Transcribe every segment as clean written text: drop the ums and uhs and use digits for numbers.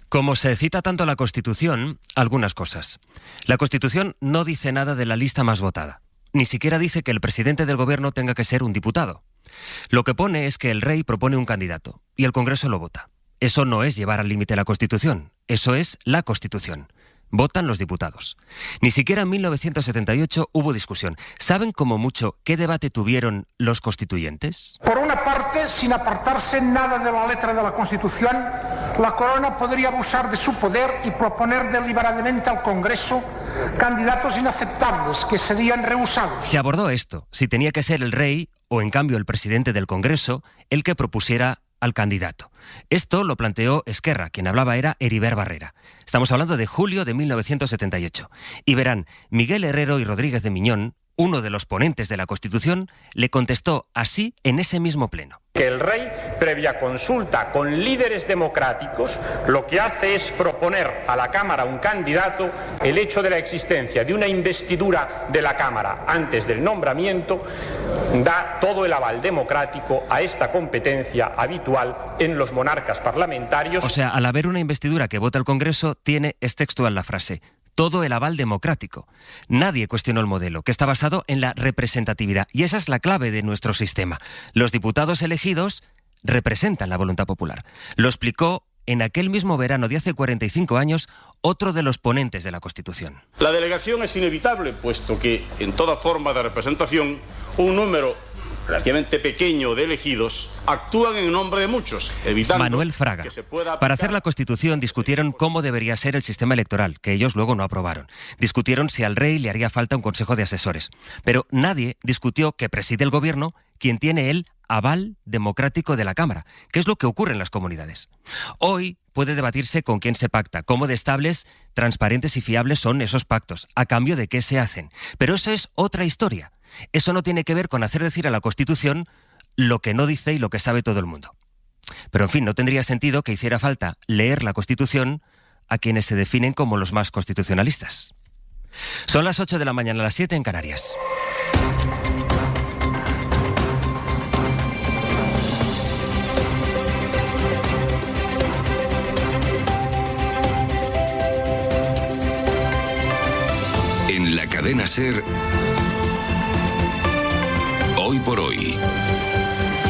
Como se cita tanto la Constitución, algunas cosas. La Constitución no dice nada de la lista más votada. Ni siquiera dice que el presidente del gobierno tenga que ser un diputado. Lo que pone es que el rey propone un candidato y el Congreso lo vota. Eso no es llevar al límite la Constitución, eso es la Constitución. Votan los diputados. Ni siquiera en 1978 hubo discusión. ¿Saben como mucho qué debate tuvieron los constituyentes? Por una parte, sin apartarse nada de la letra de la Constitución, la corona podría abusar de su poder y proponer deliberadamente al Congreso candidatos inaceptables que serían rehusados. Se abordó esto, si tenía que ser el rey o en cambio el presidente del Congreso el que propusiera al candidato. Esto lo planteó Esquerra, quien hablaba era Heribert Barrera. Estamos hablando de julio de 1978. Y verán, Miguel Herrero y Rodríguez de Miñón, uno de los ponentes de la Constitución, le contestó así en ese mismo pleno. Que el rey, previa consulta con líderes democráticos, lo que hace es proponer a la Cámara un candidato. El hecho de la existencia de una investidura de la Cámara antes del nombramiento da todo el aval democrático a esta competencia habitual en los monarcas parlamentarios. O sea, al haber una investidura que vota el Congreso, es textual la frase: todo el aval democrático. Nadie cuestionó el modelo, que está basado en la representatividad. Y esa es la clave de nuestro sistema. Los diputados elegidos representan la voluntad popular. Lo explicó en aquel mismo verano de hace 45 años otro de los ponentes de la Constitución. La delegación es inevitable, puesto que en toda forma de representación un número relativamente pequeño de elegidos actúan en nombre de muchos, evitando Manuel Fraga. Que se pueda Para hacer la Constitución discutieron cómo debería ser el sistema electoral, que ellos luego no aprobaron. Discutieron si al rey le haría falta un consejo de asesores. Pero nadie discutió que preside el gobierno quien tiene el aval democrático de la Cámara, que es lo que ocurre en las comunidades. Hoy puede debatirse con quién se pacta, cómo de estables, transparentes y fiables son esos pactos, a cambio de qué se hacen. Pero eso es otra historia. Eso no tiene que ver con hacer decir a la Constitución lo que no dice y lo que sabe todo el mundo. Pero en fin, no tendría sentido que hiciera falta leer la Constitución a quienes se definen como los más constitucionalistas. Son las 8 de la mañana, las 7 en Canarias. En la cadena SER, Hoy por Hoy,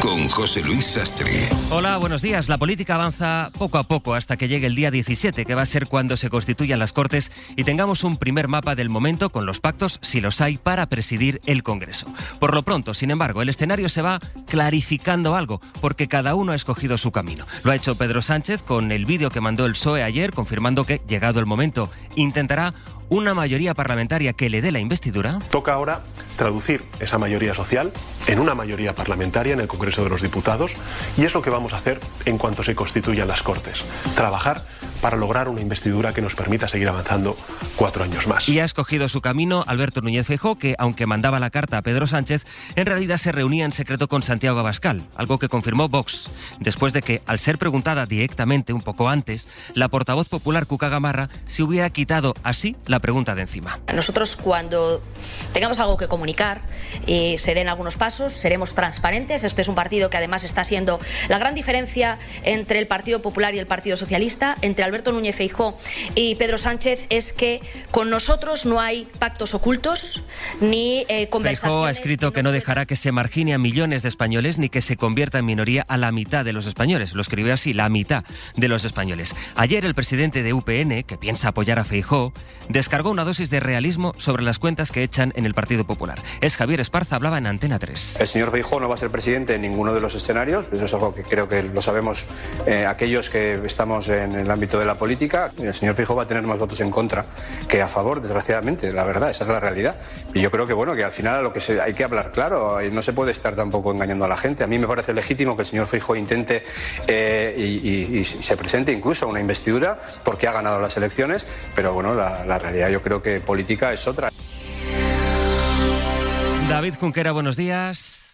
con José Luis Sastre. Hola, buenos días. La política avanza poco a poco hasta que llegue el día 17, que va a ser cuando se constituyan las Cortes y tengamos un primer mapa del momento con los pactos, si los hay, para presidir el Congreso. Por lo pronto, sin embargo, el escenario se va clarificando algo, porque cada uno ha escogido su camino. Lo ha hecho Pedro Sánchez con el vídeo que mandó el PSOE ayer, confirmando que, llegado el momento, intentará una mayoría parlamentaria que le dé la investidura. Toca ahora traducir esa mayoría social en una mayoría parlamentaria en el Congreso de los Diputados, y es lo que vamos a hacer en cuanto se constituyan las Cortes. Trabajar para lograr una investidura que nos permita seguir avanzando 4 años más. Y ha escogido su camino Alberto Núñez Feijóo, que, aunque mandaba la carta a Pedro Sánchez, en realidad se reunía en secreto con Santiago Abascal, algo que confirmó Vox, después de que, al ser preguntada directamente un poco antes, la portavoz popular Cuca Gamarra se hubiera quitado así la pregunta de encima. Nosotros, cuando tengamos algo que comunicar y se den algunos pasos, seremos transparentes. Este es un partido que además está siendo la gran diferencia entre el Partido Popular y el Partido Socialista, entre Alberto Núñez Feijóo y Pedro Sánchez, es que con nosotros no hay pactos ocultos ni conversaciones. Feijóo ha escrito que no dejará que se margine a millones de españoles ni que se convierta en minoría a la mitad de los españoles. Lo escribió así, la mitad de los españoles. Ayer el presidente de UPN, que piensa apoyar a Feijóo, descargó una dosis de realismo sobre las cuentas que echan en el Partido Popular. Es Javier Esparza, hablaba en Antena 3. El señor Feijóo no va a ser presidente en ninguno de los escenarios. Eso es algo que creo que lo sabemos aquellos que estamos en el ámbito de la política. El señor Feijóo va a tener más votos en contra que a favor, desgraciadamente, la verdad, esa es la realidad. Y yo creo que bueno, que al final hay que hablar claro, y no se puede estar tampoco engañando a la gente. A mí me parece legítimo que el señor Feijóo intente y se presente incluso a una investidura porque ha ganado las elecciones, pero bueno, la realidad yo creo que política es otra. David Junquera, buenos días.